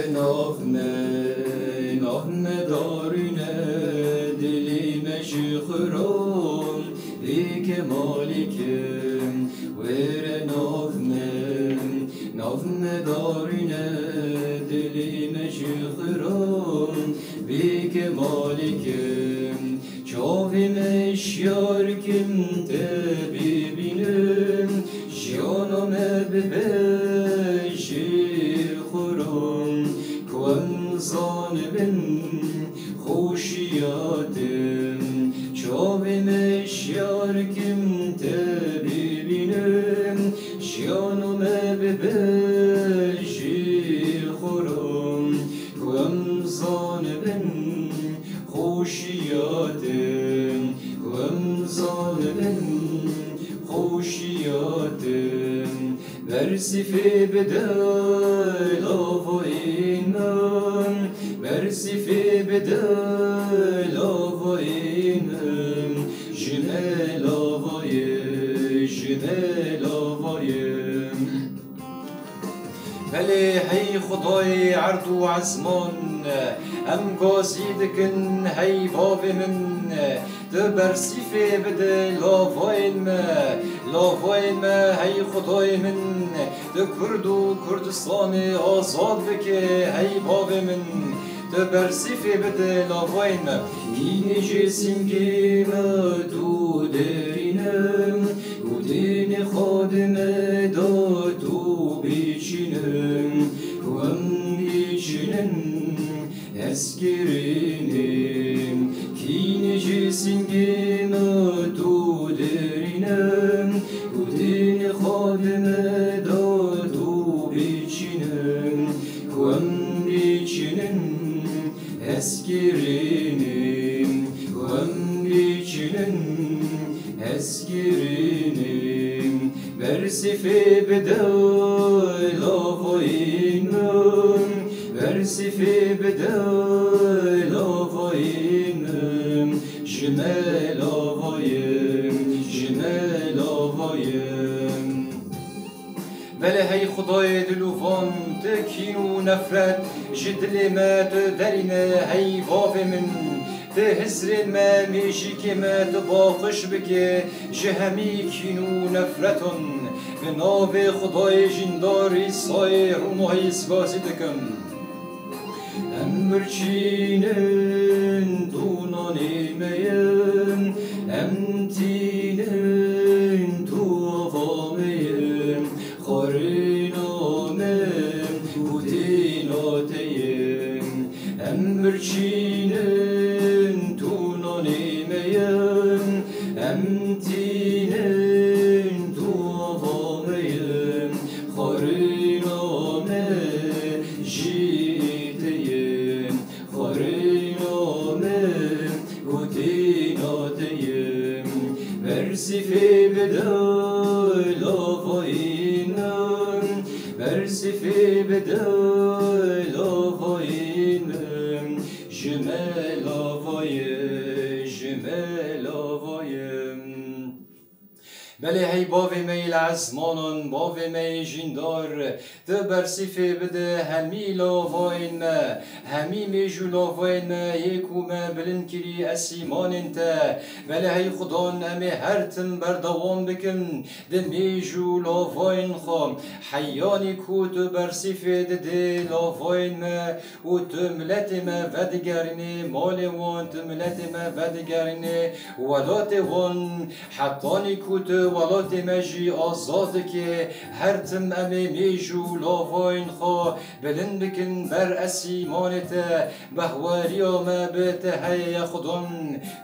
نافمه دارینه دلی مشخران بیک مالکم ویر نافمه دارینه دلی مشخران بیک مالکم چاوی مشیار کم تبیبینم جانم ببشی خورم کن زانبن خوشیاتم چاوی مشیار کم تبیبینم جانم ببشی خورم کن زانبن خوشیاتم کن زانبن خوشیاتم برسیفی بدل آوائینم برسیفی بدل آوائینم جمل آوایم بله هی خدای عرض و عزمان ام گازیدکن هی باب من ده برسیفه بده لاواین ما هی خدای من ده کرد و کردستان آزاد بکه هی باب من ده برسیفه بده لاواین ما این جسینگی ما دو درینم و دین خادم داد و بیچینم و هم بیچینم اسکرینم کین جسینگم تو درینم و دین خادم داد و بیچینم کن بیچینم اسکرینم کن بیچینم اسکرینم برسیفه بدل آوائینم برسیفه بدل آوائینم جمل آوایم بله هی خدای دلوفان تکین و نفرت جدل ما درینه هی باب من هزرین ما میشی که ما باخش بکه جهمی کین و نفرتون به ناو خدای جنداری سای رومای اسگازی دکم ام برچینن دونانی میم ام تینن تو آوامیم خارینامم و تیناتیم ام برچینن دونانی میم ام تینن تو آوامیم خارینامم برسیفه بدل آوائینم برسیفه بدل آوائینم جمل آوایم بله هی باوی میل عزمانان باوی می جندار ده برسیفه بده همی لاواین ما همی میجو لاواین ما یکو ما بلند کری اسیمان انتا بله هی خدان امی هر تن بردوام بکن ده میجو لاواین خام حیانی کو ده برسیفه ده لاواین ما و ده ملت ما ودگرینه مال وان ده ملت ما ودگرینه ولات وان حطانی کو ده ولات مجی آزاد که هر تم امی میجو لاواین خوا بلند بکن بر اسیمانت بهواری ما بته خودم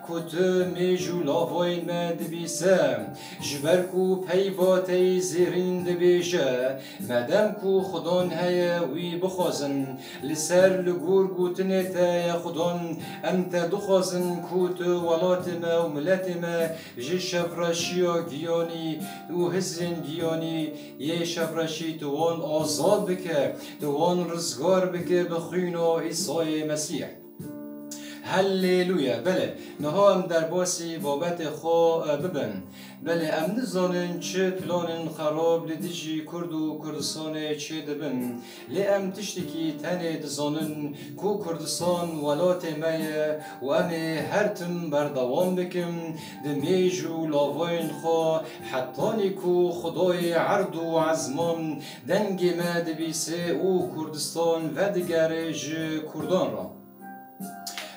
کت میجو لاواین ما دبیسه جبرکو پیواتی زیرین دبیشه مدام کو خودان هی وی بخوازن لسر لگور گوتنت یا خودان انت دخوازن کت ولات ما و ملت ما جی شفرشی و گیانی و هزین گیانی یه شفرشی توان آزاد بکه توان رزگار بکه بخوین و عیسی مسیح هلیلویا بله نها ام در باسی بابت خو ببن بله ام نزانن چه پلان خراب لدیجی کرد و کردستان چه دبن لی ام تشتکی تنه دزانن کو کردستان ولات مایه و ام هرتم بردوام بکم دمیجو لاوین خو حتانی کو خدای عرض و عزمان دنگ ما دبیسه او کردستان و دیگر کردان را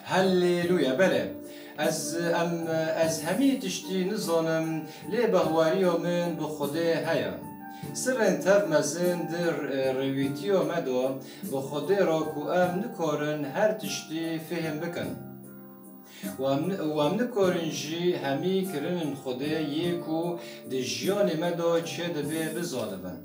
هلیلویا بله از همی تشتی نزانم لی بهواریو من به خدا هیا سرن تف مزن در رویتیو مدو به خدا را کو ام نکارن هر تشتی فهم بکن و ام نکارن جی همی کرن خدا یکو دی جیان مدو چه دبه بزانبن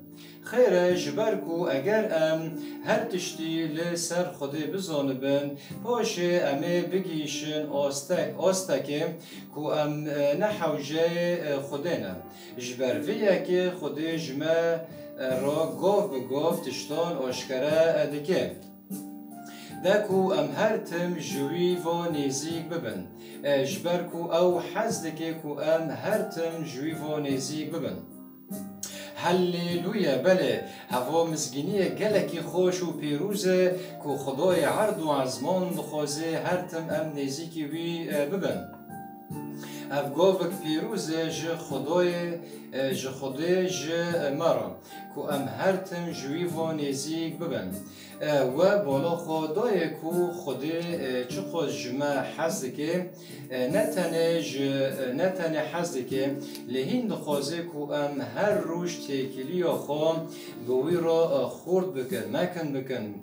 خیره جبر کو اگر ام هر تشتی لسر خدا بزانبن باشه امه بگیشن آستکه کو ام نحوجه خدا نه جبر ویه که خدا جمع را گاف به گاف تشتان آشکره دکه دکو ام هر تم جوی و نزیک ببن جبر کو او حزدکه کو ام هر تم جوی و نزیک ببن هلیلویا بله هوا مزگینی گلکی خوش و پیروزه که خدای عرض و عزمان بخوازه هر تم ام نزیکی وی ببن افگاوک پیروزه ج خدای مرا که ام هر تم جوی و نزیک ببن و بالا خدای که خدای چه خود جمع حزد که نتنه حزد که لهین دخوازه که ام هر روش تکیلی خوا گوی را خورد بکن مکن بکن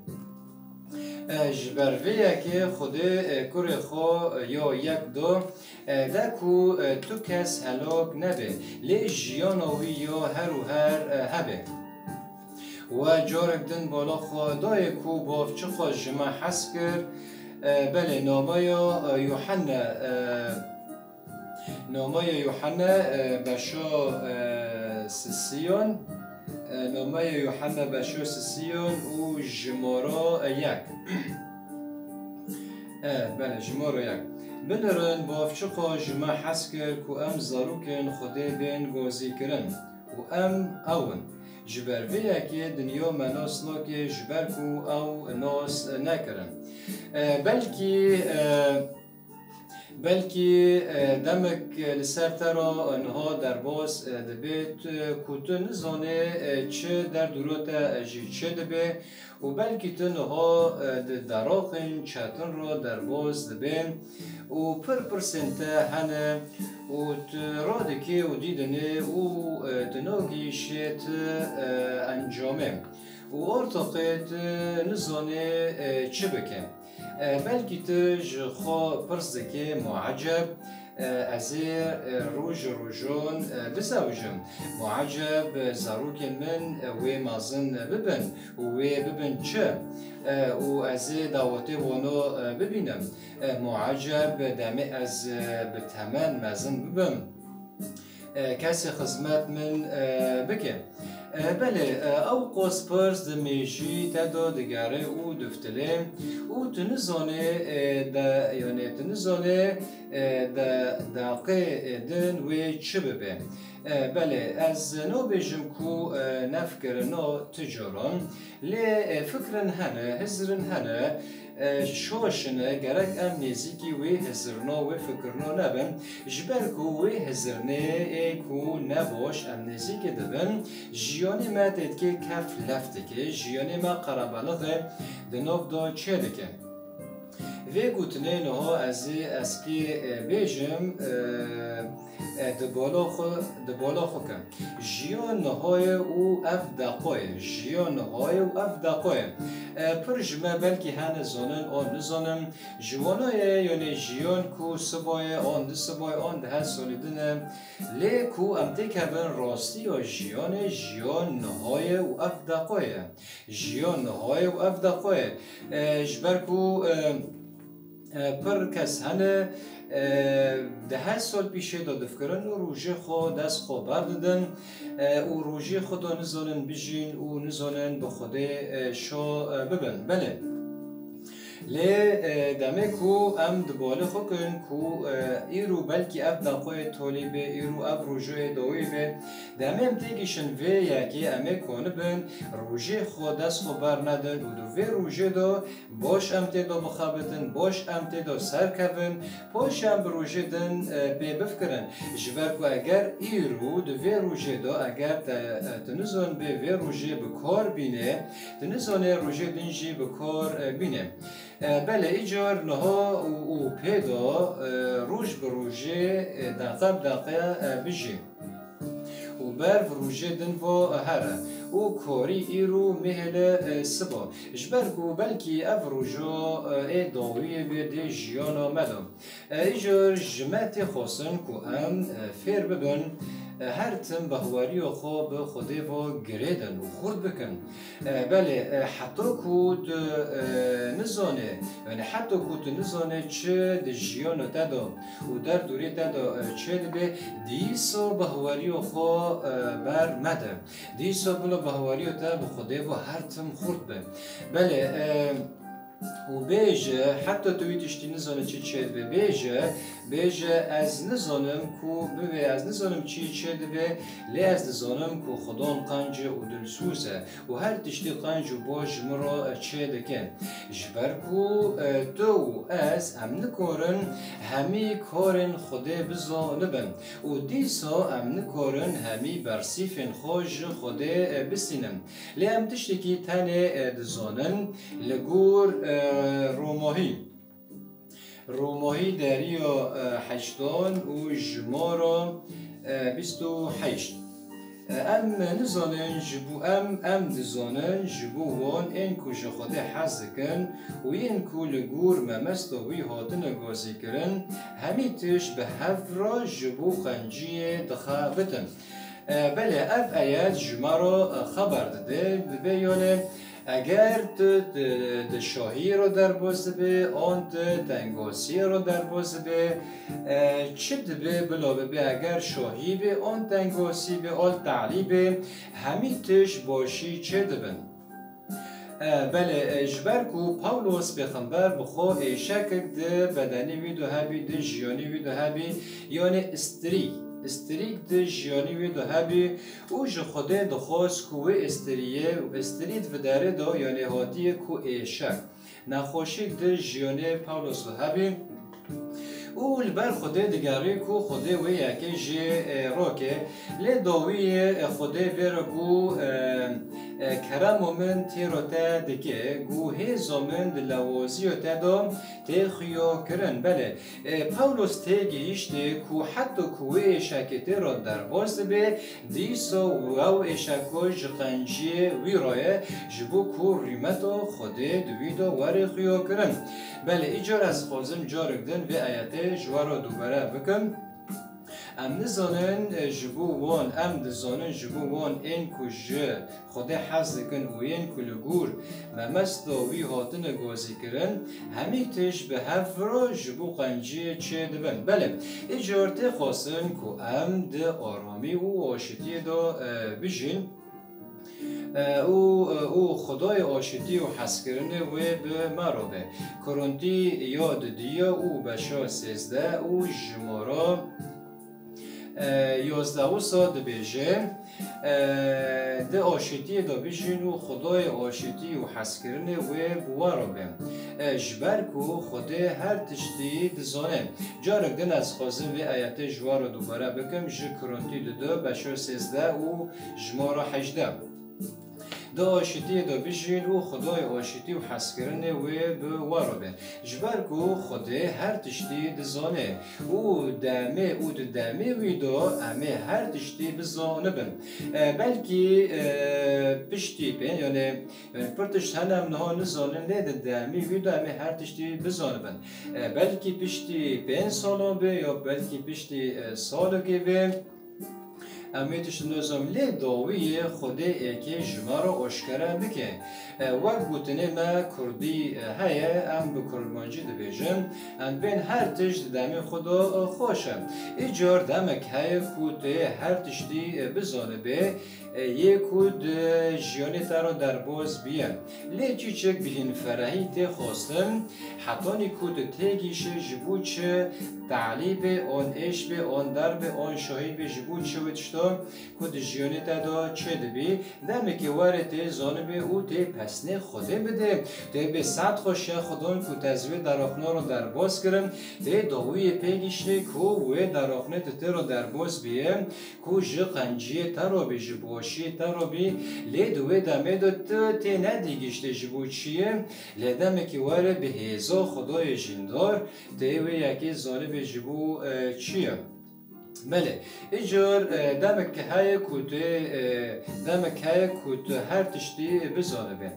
جبرویه که خدا کره خوا یا یک دو دکو تو کس هلاک نبه لی جیانوی یا هر و هر هبه و جارک دن بالا خدای کو باف چه خوا جمع حس کرد بله نامه یوحنا بشا سسیون نامه یوحنا بشو سسیون و جمارا یک بله جمارا یک بنرن بافچقا جمع حس کرد که ام زاروکن خدا بین گوزی کرن و ام اون جبر ویه که دنیا مناس ناکه جبر کو او ناس نکرن بلکی دمک لسر ترا انها در باز دبیت کتو نزانه چه در دورات جی چه دبی و بلکی تنها دراقین چطن را در باز دبین و پر سنته هنه و ترادکی و دیدنه و تناگی شیط انجامه و ارتقیت نزانه چه بکن بلکی تج خوا پرسدکی معجب از روجون بزوجم معجب زاروک من و مازن ببن و ببن چه و از دعوت وانو ببینم معجب دمی از بتمن مازن ببن کسی خدمت من بکن بله او قوس پرس دمیجی تدا دگره او دفتله او تنزانه دقیق دن و چه ببه بله از نو بجم کو نفکرنا تجاران لی فکرن هنه هزرن هنه شوشنه گرک ام نزیکی وی هزرنا و فکرنا نبن جبر کو وی هزرنه کو نباش ام نزیکی دبن جیانی ما تدکی کف لفتکه جیانی ما قرابلغه دنوف دا چه دکه و گوتنه نها از اسکی بیجم دبالا خو کن جیان نهای او اف دقای جیان نهای او اف دقای پر جمع بلکی هن زانن آن نزانم جوانای یعنی جیان کو سبای آن ده سبای آن ده سالیدنه لی کو امتی کبن راستی یا جیان نهای او اف دقای جیان نهای او اف دقای جبر کو پر کس هنه 10 سال پیش دادف کردن و روژه خود دست خود بردادن و روژه خود نزانن بجین و نزانن به خود شا ببن بله لی دمه کو ام دباله خو کن کو ایرو بلکی اب دقوی تولی به ایرو اب روژه دوی به دمه ام تیگیشن وی یکی امه کنه بن روژه خود دست خو بر ندن و دو وی روژه دو باش ام تیدو بخابتن باش ام تیدو سر کبن باش ام روژه دن پی بفکرن جبر کو اگر ایرو دو وی روژه دو اگر تنزون به وی روژه بکار بینه تنزون روژه دنجی بکار بینه بله ایجار نها و پیدا روش به روژه دقیقه بجی و بر روژه دن و هره و کاری ایرو مهل سبا جبر کو بلکی اف روژا ای داوی بیده جیان آمدم ایجار جمعت خواستن کو ام فیر ببن هر تم بهواری و خواب خودی و گریدن و خورد بکن بله حتی کود نزانه یعنی حتی کود نزانه چه دجیان تدا و در دوری تدا چه به دیسا بهواری و خواب بر مده دیسا بلا بهواری و تا به خودی و هر تم خورد به بله و بیجه حتی توی تشتی نزانه چه بیجه از نزانم کو ببی از نزانم چه دبی لی از نزانم کو خدان قنجه و دلسوزه و هر تشتی قنج و باج مرا چه دکن جبر کو تو از ام نکارن همی کارن خوده بزانبن و دیسا ام نکارن همی برسیفن خوش خوده بسینم لی ام تشتی که تنه دزانن لگور روماهی دریا هشتان و جمارا 28 ام نزانن جبو ام دزانن جبو وان این کو جخوده حز کن و این کو لگور ممست و وی هاتن گازی کرن همی تش به هفرا جبو خنجی دخابتن بله اف آیات جمارا خبر داده بیانه اگر تو شاهی رو در باز به آن تنگاسی رو در باز به چه به بلا به اگر شاهی به آن تنگاسی به آن تعلی به همیتش باشی چه دبن بله اجبر کو پاولوس پیغمبر بخو شکل ده بدنی وی دو هبی ده جیانی وی دو هبی یعنی استریک ده جیانی وی دو هبی او جخوده دخواست کوه استریه و استریت و داره دا یعنی هاتی کو ایشک نخوشیک ده جیانی پاولوس دو هبی او لبر خوده دگری کو خوده و یکی جی راکه لی داوی خوده ویرا گو کرم من تیروتا دکه گو هیزا من دلوازی تا دام تخیا کرن بله پاولوس تگیشته کو حتی کوه اشکتی را در باز به دیسا و اشکاش قنجی ویرایه جبو کو ریمتا خوده دویدا ورخیا کرن بله ایجار از خوازم جارگدن و آیته جوارا دوباره بکن ام نزانن جبو وان ام دزانن جبو وان این کجه خود حز کن و این کلگور ممست وی هاتن گازی کرن همی تش به هفرا جبو قنجی چه دبن بله اجارت خواستن که ام ده آرامی و آشتی دا بجین او خدای آشتی و حس کرنه و به مرابه کرانتی یاد دیا او بشا 13 او جمارا 11 سال بیجه ده آشتی دا بیجین و خدای آشتی و حس کرنه و بوارابه جبر کو خدای هر تشتی دزانه جارک دن از خوازم و آیت جوار دوباره بکم جه کرانتی ده بشا 13 و جمارا 18 دا آشتی دا بیجین و خدای آشتی و حس کرنه و به وارابه جبر کو خدای هر تشتی دزانه او دمه وی دا امه هر تشتی بزانه بن بلکی پشتی بین یعنی پرتشت هنم نها نزانه نیده دمه وی دا امه هر تشتی بزانه بن بلکی پشتی 5 سالا به یا بلکی پشتی سالگی به امیتش نظام لی داوی خود اکی جمارو اشکره بکن وقت گوتنه ما کردی هیا ام به کرمانجی دبیجم ام بین هر تشت دمی خدا خوشم ایجار دمک هیا کوته هر تشتی بزانه به یکود جیانی تارو در باز بیان لیچی چک بهین فرهی تی خواستم حتی نیکود تیگیش جبوچ تعلیب آن اش به آن در به آن شاهی به جبوچ و تشتا کود جیانی تا چه دبی دمی که واره تی زانه به او تی پسنه خوده بده تی به صد خوشه خودان که تزوی در آخنا رو در باز کرم تی داوی پیگیشتی که و در آخنه تی رو در باز بیم که جه قنجیه تا رو به جبوشی تا رو بی لی دوی دمه دو تی ندیگیشتی جبوچیه لی دمی که واره به هزا خدای جندار تی و یکی زانه به جبو چیه بله ایجار دمک های کود هر تشتی بزانه به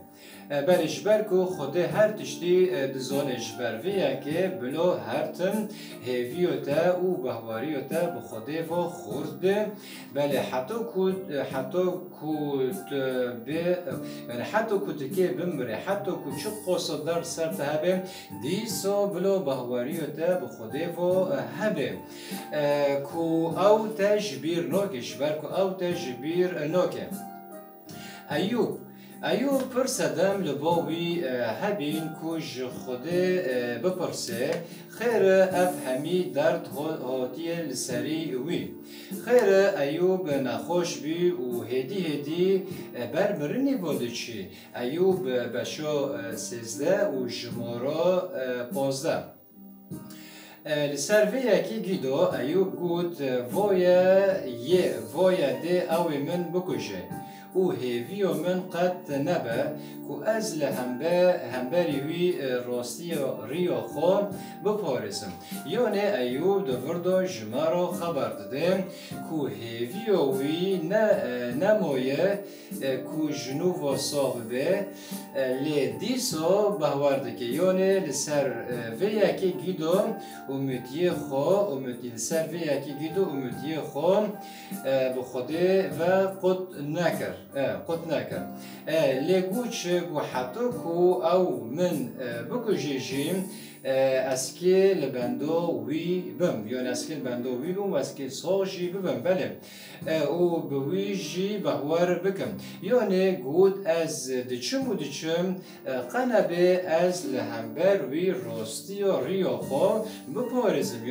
بله جبر که خود هر تشتی دزانه جبر ویه که بلو هر تم هیویوتا و بهواریوتا بخوده و خورده بله حتی کود که بمره حتی کود چه قصدار سر تهبه دیسا بلو بهواریوتا بخوده و هبه که او تجبیر نوکش بر که او تجبیر نوکه ایوب پرسدم لباوی هبین کج خوده بپرسه خیر افهمی درد هاتی لسری وی خیر ایوب نخوش بی و هدی برمرنی بوده چی ایوب بشا 13 و جمارا 15 لسر وی اکی گیدو ایوب گوت ویا ده اوی من بکشه او هیویو من قد نبه که از لهمبری وی راستی ریو خو بپارسم یعنی ایوب دوردو جمارو خبر دادم که هیویو وی نمایه که جنوب صاحب به لی دیسو بهوارده که یعنی لسر وی اکی گیدو امتیه خو امتی لسر وی اکی گیدو امتیه خو بخوده و قد نکر لگوچ گو حتی کو او من بکجیجیم اسکی لبندو وی بم یعنی اسکی لبندو وی بم و اسکی ساجی بم بله او بوی جی بهوار بکم یعنی گود از دچم قنبه از لهمبر وی راستی و ریو خو بپارزم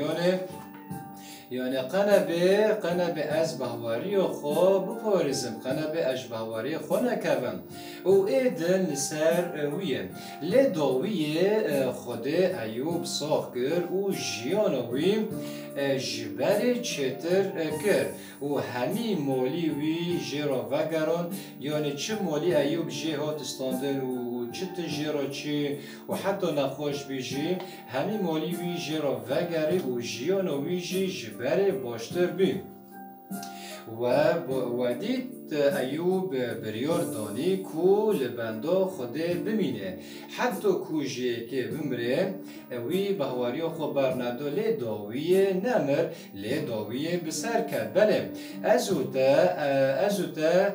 یعنی قنبه از بهواری خو بپارزم قنبه از بهواری خو نکبم او ایدن لسر ویه لی داویه خود ایوب ساخ گر او جیانوی جبر چتر کر و همی مولی وی جرا وگران یعنی چه مولی ایوب جه هات استاندن و چه تجرا چی و حتی نخوش بیجی همی مولی وی جرا وگری و جیانوی جبر باشتر بی و دید ایوب بریار دانی کو لبندا خوده بمینه حتی کوجی که بمره وی بهواری خو برندو لی داویه نمر لی داویه بسر کرد بله ازوتا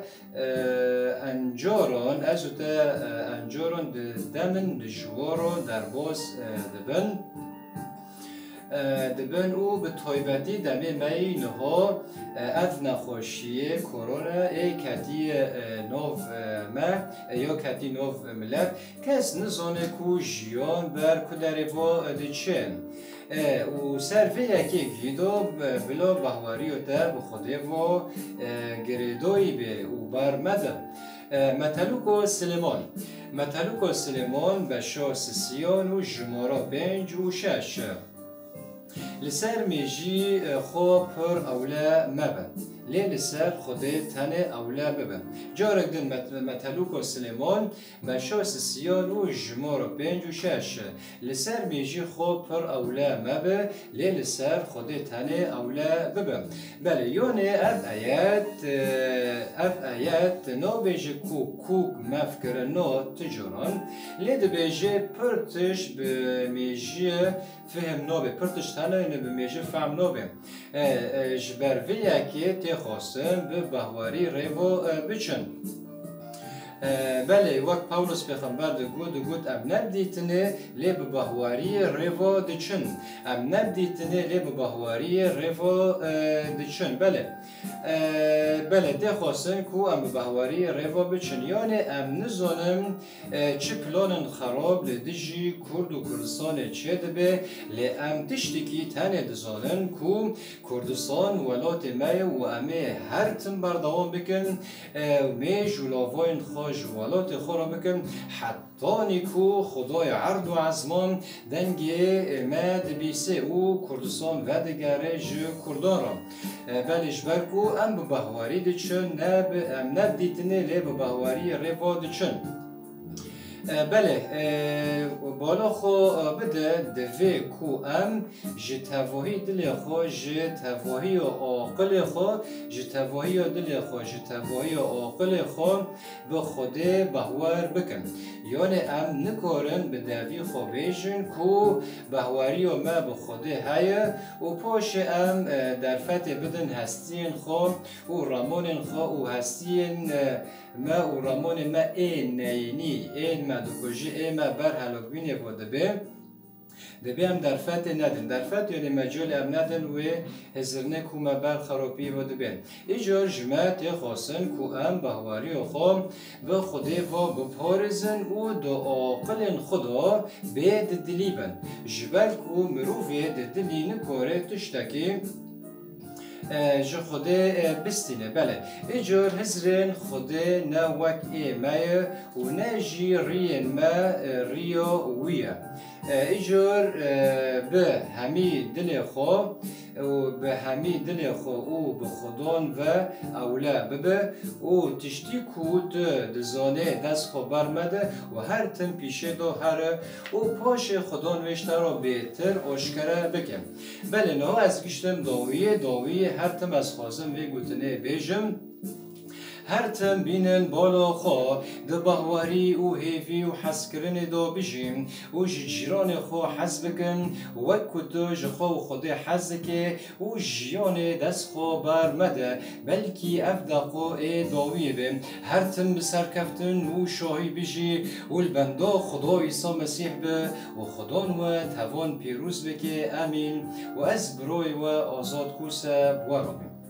انجاران دمن دجوارو در باز دبن او به تایبتی دمی می نها اف نخوشیه کرونا ای کتی نوف ما یا کتی نوف ملت کس نزانه کو جیان بر کدری و دچن و سرفه یکی گیدو بلا بهواری و تا بخوده و گریدوی به او برمدم متلوکو سلیمان به شاس سیان و جمارا 5 و 6 لسر میجی خوب پر اولا مبه لی لسر خوده تنه اولا ببه جارک دن متلوکو سلیمان مشاس سیان و جمار 5 و 6 لسر میجی خوب پر اولا مبه لی لسر خوده تنه اولا ببه بله یونه اف آیت نو بیجی کوک مفکر نو تجاران لی ده بیجی پرتش به میجی فهم نو به پرتش تنه نه بمیشه فهم نبیم جبرویه که تخواستم به بهواری ریو بچن بله وقت پاولوس پیغمبر گود ام نبدیتنه لی به بهواری ریو دچن ام نبدیتنه لی به بهواری ریو دچن بله ده خواستن کو ام به بهواری ریو بچن یعنی ام نزانم چه پلان خراب لدیجی کرد و کردستان چه دبه لی ام تشتکی تنه دزانن کو کردستان ولات مای و امه هر تن بردوام بکن می جولاوین جوالات خورا بکن حتی نیکو خدای عرض و عزمان دنگی مد بیسه او کردستان و دگره جو کردان را بلیش برکو ام به بهواری دچن نب دیتنه لی به بهواری ریوا دچن بله بالا خو بده دوی کو ام جتواهی دل خو جتواهی عاقل خو جتواهی دل خو جتواهی عاقل خو به خود بهوار بکن یعنی ام نکارن به دوی خو بیشن کو بهواری و ما به خود هیا و پاش ام در فتح بدن هستین خو و رمان خو و هستین ما و رمان ما این نینی این مدوکوژی این ما بر هلاک بینه و دبی هم در فتح ندن در فتح یعنی مجال هم ندن و هزرنه کو ما بر خرابی و دبین ایجار جمعت خواستن کو ام بهواری و خام به خوده و بپارزن و دو عاقل خدا به دلی بن جبل کو مروفی دلی نکاره تشتکی جو خوده بستینه بله ایجور هزرین خوده نه وک ایمه و نه جی رین ما ریو ویه ایجور به همی دل خو و به همی دل خو او به خودان و اولا ببه و تشتی کود دزانه دست خو برمده و هر تن پیشه دو هر و پاش خودان وشتر را بهتر آشکره بکن بله نه از گشتم داویه هر تم از خازم و گوتنه بیجم هر تم بینن بالا خو ده بهواری و هیوی و حس کرن دو بجیم و جیران خو حس بکن و کدو جخو خود حس که و جیان دست خو برمده بلکی افداقو ای داویه بیم هر تم بسر کفتن و شاهی بجی و البندا خدا عیسی مسیح به و خدا و توان پیروز بکه امین و از بروی و آزاد کوسه بوارم